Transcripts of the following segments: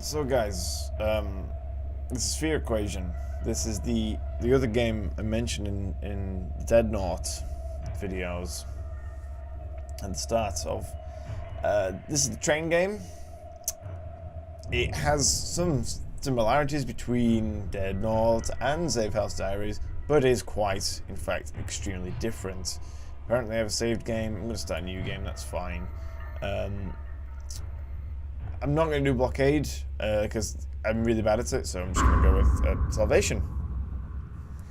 So guys, this is Sphere Equation. This is the other game I mentioned in the Dead North videos at the start of. This is the train game. It has some similarities between Dead North and Safe House Diaries, but is quite, in fact, extremely different. Apparently I have a saved game. I'm going to start a new game, that's fine. I'm not going to do Blockade, because I'm really bad at it, so I'm just going to go with Salvation.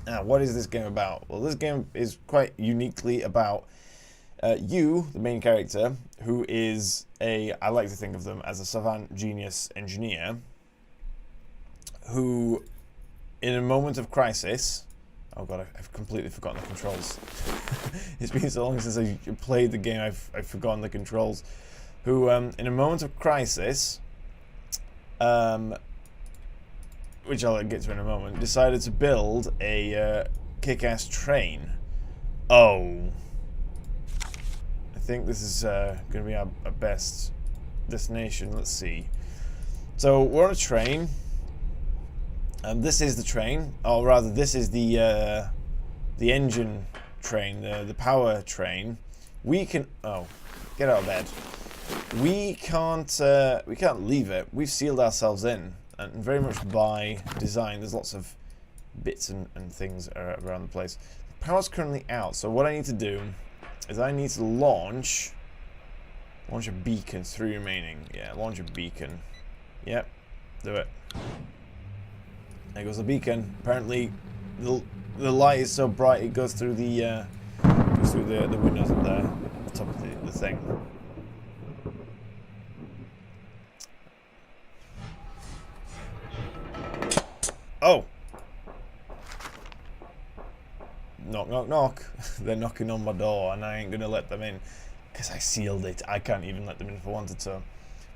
Now, what is this game about? Well, this game is quite uniquely about you, the main character, who is I like to think of them as a savant genius engineer, who, in a moment of crisis... Oh god, I've completely forgotten the controls. It's been so long since I played the game, I've forgotten the controls. Who, in a moment of crisis, which I'll get to in a moment, decided to build a kick-ass train. Oh. I think this is going to be our best destination. Let's see. So, we're on a train. This is the train, or rather, this is the engine train, the power train. We can... Oh, get out of bed. We can't leave it. We've sealed ourselves in, and very much by design. There's lots of bits and things around the place. The power's currently out, so what I need to do is I need to launch a beacon. 3 remaining. Yeah, launch a beacon. Yep, do it. There goes the beacon. Apparently, the light is so bright it goes through the windows at the top of the thing. Oh! Knock, knock, knock. They're knocking on my door and I ain't gonna let them in. Because I sealed it. I can't even let them in if I wanted to.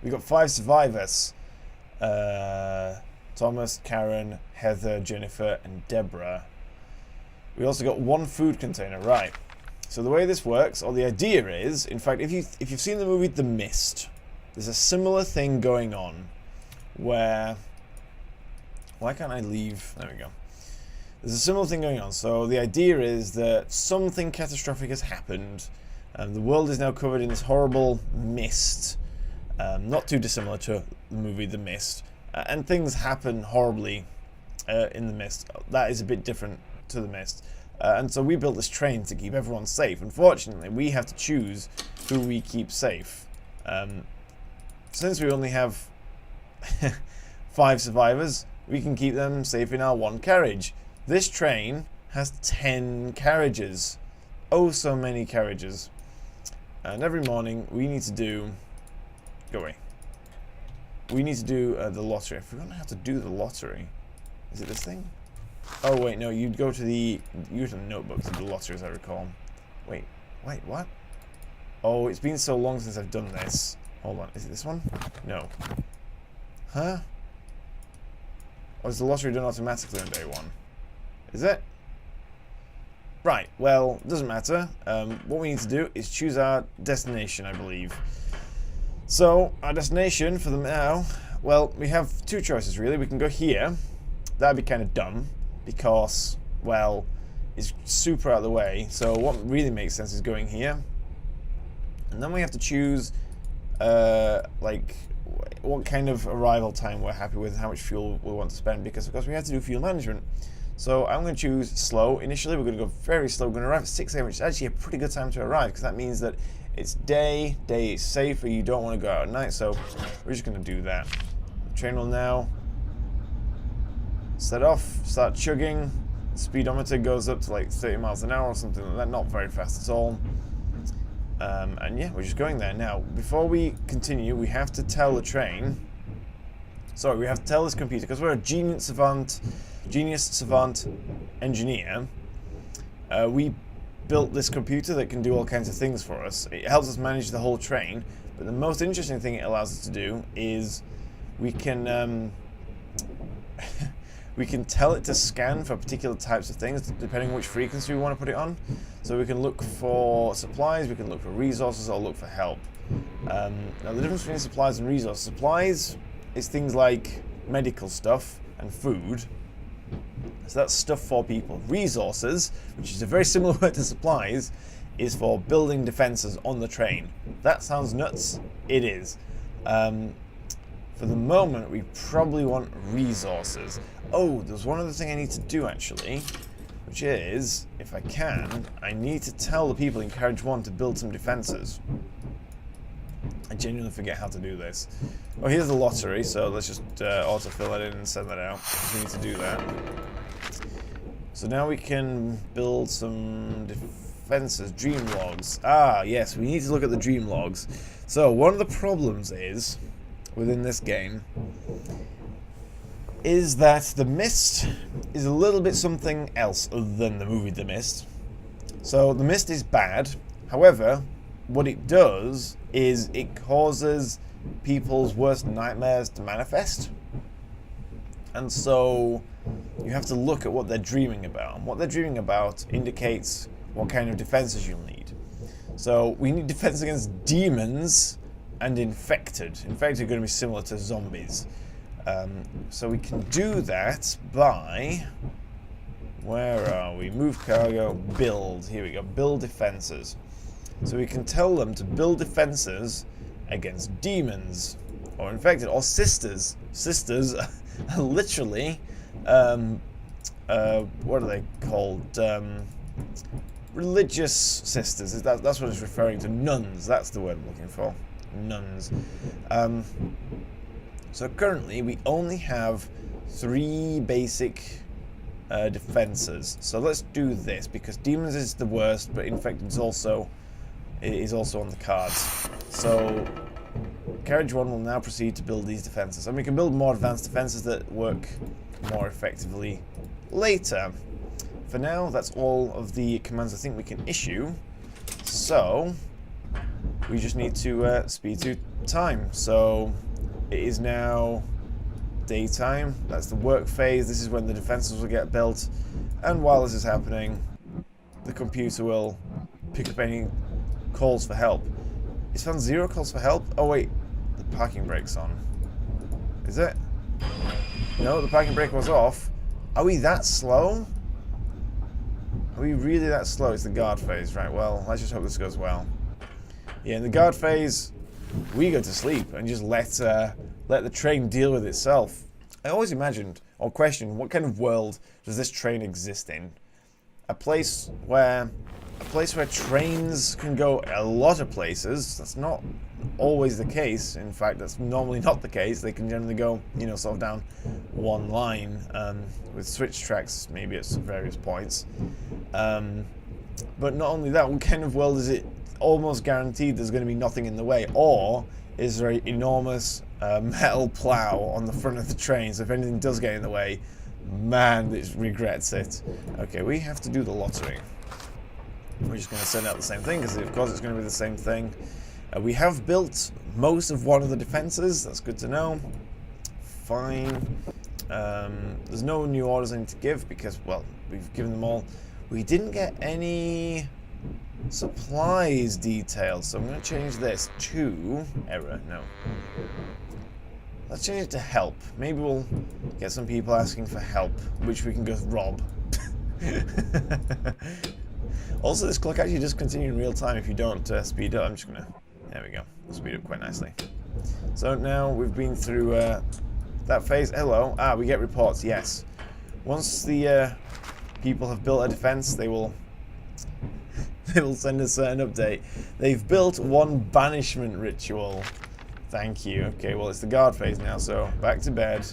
We've got 5 survivors. Thomas, Karen, Heather, Jennifer, and Deborah. We also got 1 food container. Right. So the way this works, or the idea is, in fact, if you've seen the movie The Mist, there's a similar thing going on where... Why can't I leave? There we go. There's a similar thing going on. So the idea is that something catastrophic has happened, and the world is now covered in this horrible mist. Not too dissimilar to the movie The Mist. And things happen horribly in The Mist. That is a bit different to The Mist. And so we built this train to keep everyone safe. Unfortunately, we have to choose who we keep safe. Since we only have 5 survivors, we can keep them safe in our 1 carriage. This train has 10 carriages. Oh, so many carriages. And every morning we need to do... Go away. We need to do the lottery. I forgot how to do the lottery. Is it this thing? Oh, wait, no. You'd go to the... Use a notebook to do the lottery, as I recall. Wait, what? Oh, it's been so long since I've done this. Hold on. Is it this one? No. Huh? Or is the lottery done automatically on day 1? Is it? Right, well, doesn't matter. What we need to do is choose our destination, I believe. So, our destination for them now, well, we have 2 choices, really. We can go here. That'd be kind of dumb, because, well, it's super out of the way. So what really makes sense is going here. And then we have to choose, like... what kind of arrival time we're happy with, how much fuel we want to spend, because of course we have to do fuel management. So I'm going to choose slow. Initially we're going to go very slow. We're going to arrive at 6 a.m, which is actually a pretty good time to arrive, because that means that it's day is safe, or you don't want to go out at night, so we're just going to do that. The train will now set off, start chugging. The speedometer goes up to like 30 miles an hour or something like that, not very fast at all. And yeah, we're just going there. Now, before we continue, we have to tell the train... Sorry, we have to tell this computer, because we're a genius savant engineer. We built this computer that can do all kinds of things for us. It helps us manage the whole train, but the most interesting thing it allows us to do is we can... we can tell it to scan for particular types of things, depending on which frequency we want to put it on. So we can look for supplies, we can look for resources, or look for help. Now the difference between supplies and resources. Supplies is things like medical stuff and food. So that's stuff for people. Resources, which is a very similar word to supplies, is for building defenses on the train. That sounds nuts. It is. For the moment, we probably want resources. Oh, there's one other thing I need to do, actually, which is, if I can, I need to tell the people in Carriage 1 to build some defenses. I genuinely forget how to do this. Oh, here's the lottery, so let's just autofill that in and send that out. We need to do that. So now we can build some defenses. Dream logs. Ah, yes, we need to look at the dream logs. So one of the problems is, within this game, is that The Mist is a little bit something else other than the movie The Mist. So The Mist is bad. However, what it does is it causes people's worst nightmares to manifest. And so you have to look at what they're dreaming about. And what they're dreaming about indicates what kind of defenses you'll need. So we need defense against demons and infected. Infected are going to be similar to zombies. So we can do that by... Where are we? Move cargo, build. Here we go. Build defenses. So we can tell them to build defenses against demons or infected or sisters. Sisters are literally, what are they called? Religious sisters. That's what it's referring to. Nuns. That's the word I'm looking for. Nuns. So currently we only have 3 basic defenses. So let's do this because demons is the worst, but infected is also on the cards. So Carriage 1 will now proceed to build these defenses, and we can build more advanced defenses that work more effectively later. For now, that's all of the commands I think we can issue. So we just need to speed through time. So it is now daytime. That's the work phase. This is when the defenses will get built. And while this is happening, the computer will pick up any calls for help. It's found 0 calls for help. Oh wait, the parking brake's on. Is it? No, the parking brake was off. Are we that slow? Are we really that slow? It's the guard phase, right? Well, let's just hope this goes well. Yeah, in the guard phase, we go to sleep and just let the train deal with itself. I always imagined or questioned, what kind of world does this train exist in? A place where trains can go a lot of places. That's not always the case. In fact, that's normally not the case. They can generally go, you know, sort of down one line with switch tracks, maybe at various points. But not only that, what kind of world is it almost guaranteed there's going to be nothing in the way? Or is there an enormous metal plow on the front of the train, so if anything does get in the way, man, it regrets it. Okay, we have to do the lottery. We're just going to send out the same thing, because of course it's going to be the same thing. We have built most of one of the defenses. That's good to know. Fine. There's no new orders I need to give, because, well, we've given them all. We didn't get any supplies details, so I'm going to change this to... Error, no. Let's change it to help. Maybe we'll get some people asking for help, which we can go rob. Also, this clock actually does continue in real time if you don't speed up. I'm just gonna... There we go. Speed up quite nicely. So now we've been through that phase. Hello. Ah, we get reports, yes. Once the people have built a defense, they will send us an update. They've built one banishment ritual. Thank you. Okay, well, it's the guard phase now, so back to bed.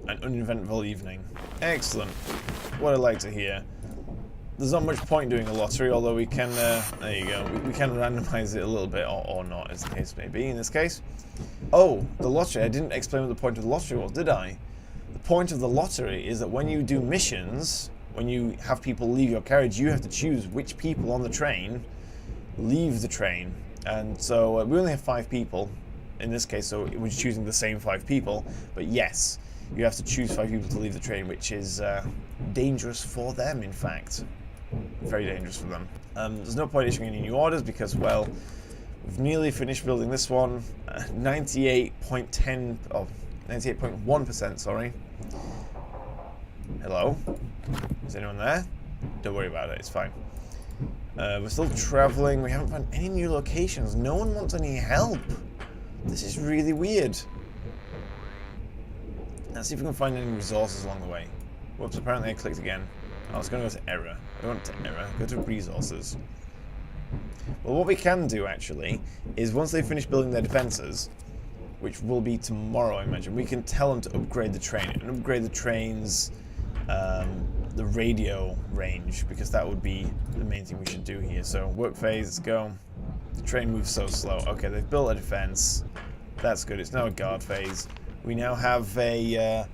An uneventful evening. Excellent. What I'd like to hear. There's not much point doing a lottery, although we can, there you go, we can randomize it a little bit, or not, as the case may be in this case. Oh, the lottery. I didn't explain what the point of the lottery was, did I? The point of the lottery is that when you do missions, when you have people leave your carriage, you have to choose which people on the train leave the train. And so we only have 5 people in this case, so we're choosing the same 5 people. But yes, you have to choose 5 people to leave the train, which is dangerous for them, in fact. Very dangerous for them. There's no point issuing any new orders because, well, We've nearly finished building this one. 98.10, oh, 98.1%, sorry. Hello? Is anyone there? Don't worry about it, it's fine. We're still traveling. We haven't found any new locations. No one wants any help. This is really weird. Let's see if we can find any resources along the way. Whoops, apparently I clicked again. I was going to go to error. I don't want to error. Go to resources. Well, what we can do, actually, is once they finish building their defenses, which will be tomorrow, I imagine, we can tell them to upgrade the train. And upgrade the train's the radio range, because that would be the main thing we should do here. So, work phase, let's go. The train moves so slow. Okay, they've built a defense. That's good. It's now a guard phase. We now have a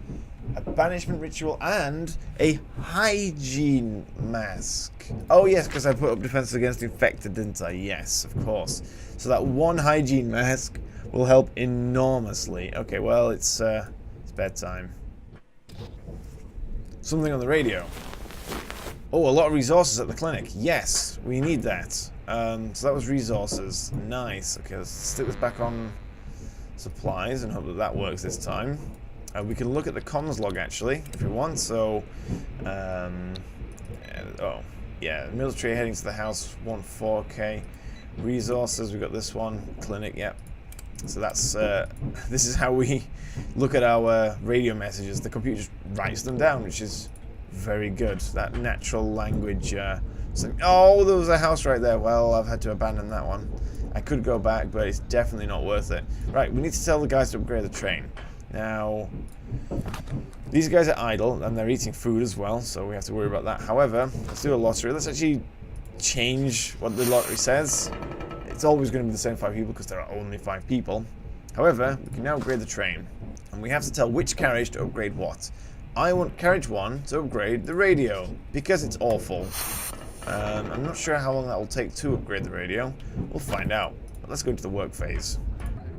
banishment ritual and a hygiene mask. Oh yes, because I put up defenses against infected, didn't I? Yes, of course. So that one hygiene mask will help enormously. Okay, well, it's bedtime. Something on the radio. Oh, a lot of resources at the clinic. Yes, we need that. So that was resources. Nice. Okay, let's stick this back on supplies and hope that that works this time. We can look at the comms log actually, if we want. So, oh, yeah, military heading to the house, 14K. Resources, we've got this one, clinic, yep. So that's, this is how we look at our radio messages. The computer just writes them down, which is very good. That natural language, so, oh, there was a house right there. Well, I've had to abandon that one. I could go back, but it's definitely not worth it. Right, we need to tell the guys to upgrade the train. Now, these guys are idle, and they're eating food as well, so we have to worry about that. However, let's do a lottery. Let's actually change what the lottery says. It's always going to be the same 5 people, because there are only 5 people. However, we can now upgrade the train, and we have to tell which carriage to upgrade what. I want carriage 1 to upgrade the radio, because it's awful. I'm not sure how long that will take to upgrade the radio. We'll find out. But let's go into the work phase.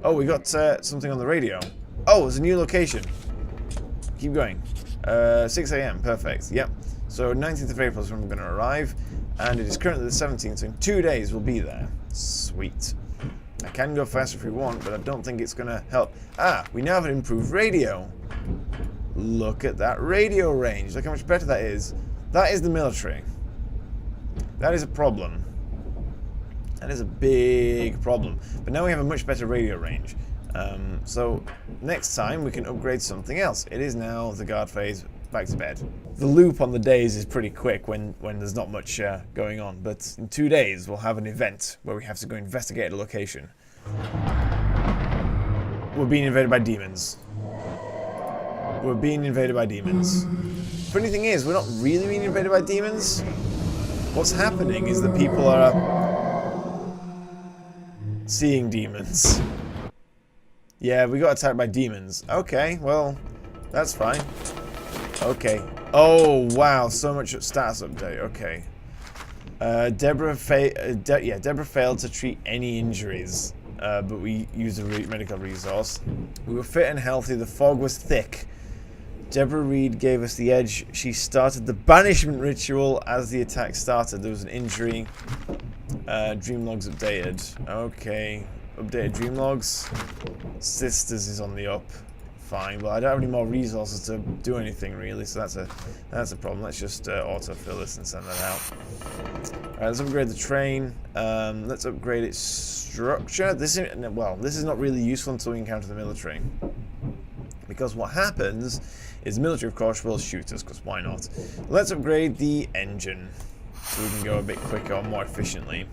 Oh, we got something on the radio. Oh, there's a new location. Keep going. 6 a.m. Perfect. Yep. So 19th of April is when we're going to arrive. And it is currently the 17th, so in 2 days we'll be there. Sweet. I can go faster if we want, but I don't think it's going to help. Ah, we now have an improved radio. Look at that radio range. Look how much better that is. That is the military. That is a problem. That is a big problem. But now we have a much better radio range. So next time we can upgrade something else. It is now the guard phase, back to bed. The loop on the days is pretty quick when there's not much going on. But in 2 days we'll have an event where we have to go investigate a location. We're being invaded by demons. We're being invaded by demons. Funny thing is, we're not really being invaded by demons. What's happening is that people are seeing demons. Yeah, we got attacked by demons. Okay, well, that's fine. Okay. Oh, wow, so much status update. Okay. Deborah failed to treat any injuries, but we used a medical resource. We were fit and healthy. The fog was thick. Deborah Reed gave us the edge. She started the banishment ritual as the attack started. There was an injury. Dream logs updated. Okay. Updated dream logs. Sisters is on the up. Fine. Well, I don't have any more resources to do anything really, so that's a problem. Let's just autofill this and send that out. Alright, let's upgrade the train. Let's upgrade its structure. This is not really useful until we encounter the military. Because what happens is the military, of course, will shoot us, because why not? Let's upgrade the engine so we can go a bit quicker or more efficiently.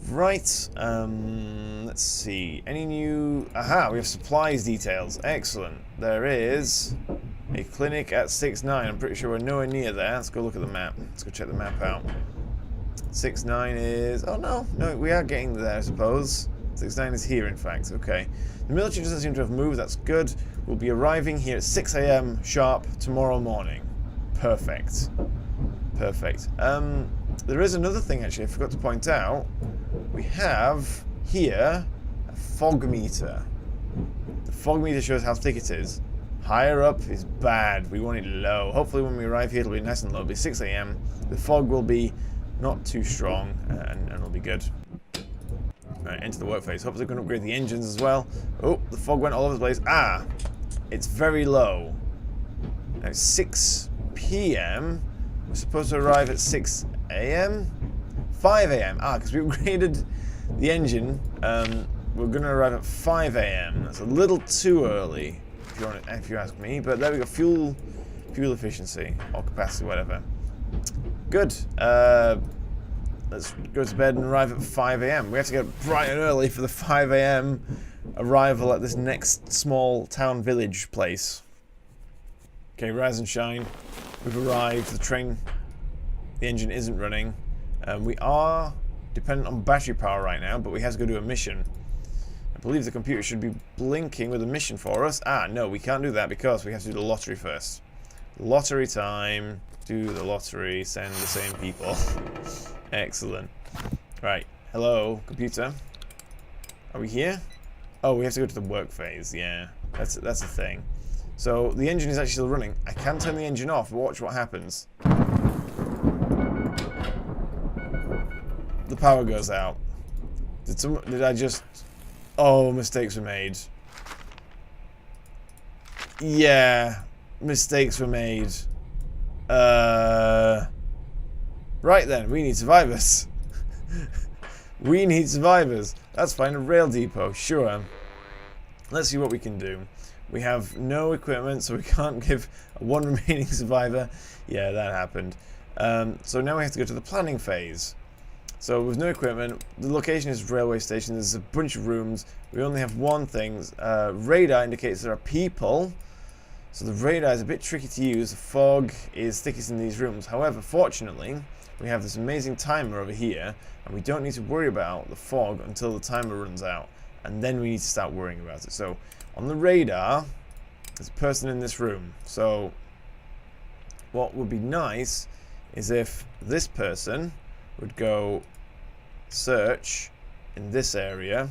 Right, let's see. Any new... Aha, we have supplies details. Excellent. There is a clinic at 6-9. I'm pretty sure we're nowhere near there. Let's go look at the map. Let's go check the map out. 6-9 is... Oh, no, we are getting there, I suppose. 6-9 is here, in fact. Okay. The military doesn't seem to have moved. That's good. We'll be arriving here at 6 a.m. sharp tomorrow morning. Perfect. Perfect. There is another thing, actually, I forgot to point out. We have here a fog meter. The fog meter shows how thick it is. Higher up is bad. We want it low. Hopefully when we arrive here it'll be nice and low. It'll be 6 a.m. The fog will be not too strong and it'll be good. Right, enter the work phase. Hopefully we can upgrade the engines as well. Oh, the fog went all over the place. Ah, it's very low. Now it's 6 p.m. We're supposed to arrive at 6 a.m. 5 a.m. Ah, because we upgraded the engine. We're going to arrive at 5 a.m. That's a little too early, if you ask me. But there we go. Fuel efficiency or capacity, whatever. Good. Let's go to bed and arrive at 5 a.m. We have to get bright and early for the 5 a.m. arrival at this next small town village place. Okay, rise and shine. We've arrived. The engine isn't running. We are dependent on battery power right now, but we have to go do a mission. I believe the computer should be blinking with a mission for us. Ah, no, we can't do that because we have to do the lottery first. Lottery time. Do the lottery. Send the same people. Excellent. Right. Hello, computer. Are we here? Oh, we have to go to the work phase. Yeah, that's the thing. So the engine is actually still running. I can turn the engine off, but watch what happens. The power goes out. Did I just... Oh, mistakes were made. Yeah, mistakes were made. Right then, we need survivors. We need survivors. That's fine, a rail depot, sure. Let's see what we can do. We have no equipment, so we can't give one remaining survivor. Yeah, that happened. So now we have to go to the planning phase. So with no equipment, the location is a railway station. There's a bunch of rooms. We only have one thing. Radar indicates there are people. So the radar is a bit tricky to use. The fog is thickest in these rooms. However, fortunately, we have this amazing timer over here, and we don't need to worry about the fog until the timer runs out. And then we need to start worrying about it. So on the radar, there's a person in this room. So what would be nice is if this person would go search in this area,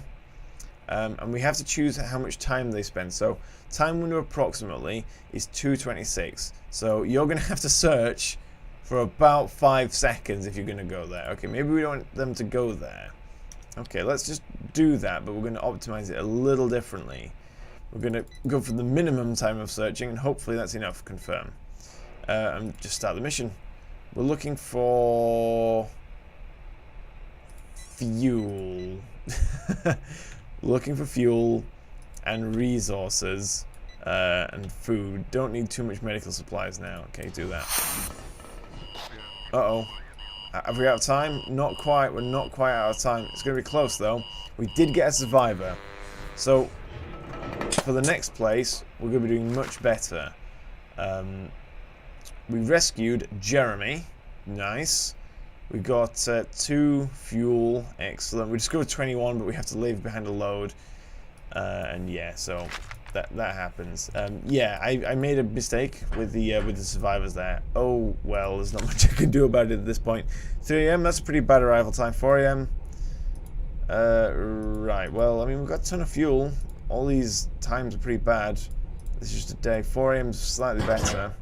and we have to choose how much time they spend. So time window approximately is 2:26. So you're going to have to search for about 5 seconds if you're going to go there. Okay, maybe we don't want them to go there. Okay, let's just do that, but we're going to optimize it a little differently. We're going to go for the minimum time of searching, and hopefully that's enough. Confirm. And just start the mission. We're looking for fuel. Looking for fuel and resources and food. Don't need too much medical supplies now. Okay, do that. Uh-oh. Have we out of time? Not quite. We're not quite out of time. It's going to be close, though. We did get a survivor. So, for the next place, we're going to be doing much better. We rescued Jeremy. Nice. We got 2 fuel. Excellent. We discovered 21, but we have to leave behind a load. And yeah, so that happens. Yeah, I made a mistake with the survivors there. Oh well, there's not much I can do about it at this point. 3 a.m. That's a pretty bad arrival time. 4 a.m. Right. Well, I mean we've got a ton of fuel. All these times are pretty bad. This is just a day. 4 a.m. is slightly better.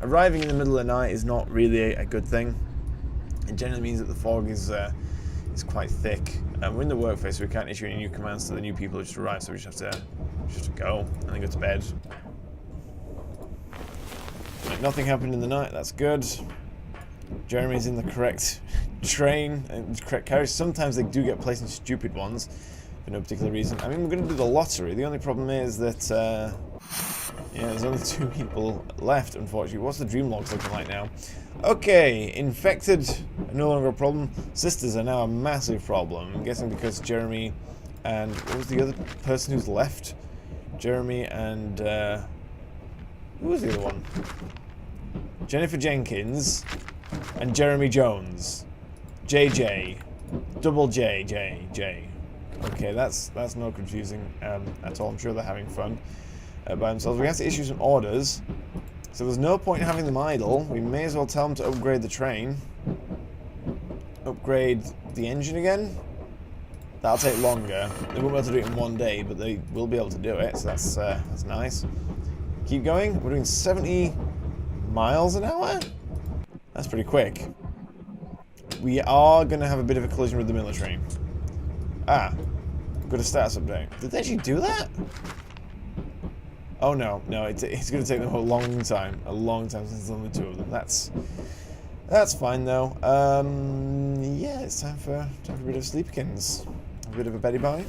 Arriving in the middle of the night is not really a good thing. It generally means that the fog is quite thick. We're in the work phase, so we can't issue any new commands to the new people who just arrived, so we just have to go and then go to bed. Right, nothing happened in the night, that's good. Jeremy's in the correct train and the correct carriage. Sometimes they do get placed in stupid ones for no particular reason. I mean, we're going to do the lottery. The only problem is that yeah, there's only 2 people left, unfortunately. What's the dream logs looking like now? Okay, infected are no longer a problem. Sisters are now a massive problem. I'm guessing because Jeremy and... What was the other person who's left? Jeremy and... who was the other one? Jennifer Jenkins and Jeremy Jones. JJ. Double J, J, J. Okay, that's not confusing at all. I'm sure they're having fun by themselves. We have to issue some orders. So there's no point in having them idle. We may as well tell them to upgrade the train. Upgrade the engine again. That'll take longer. They won't be able to do it in 1 day, but they will be able to do it, so that's nice. Keep going. We're doing 70 miles an hour? That's pretty quick. We are going to have a bit of a collision with the military. Ah. Got a status update. Did they actually do that? Oh no, no, it's going to take them a long time. A long time since there's only two of them. That's fine though. Yeah, it's time for a bit of Sleepykins. A bit of a Betty Boy.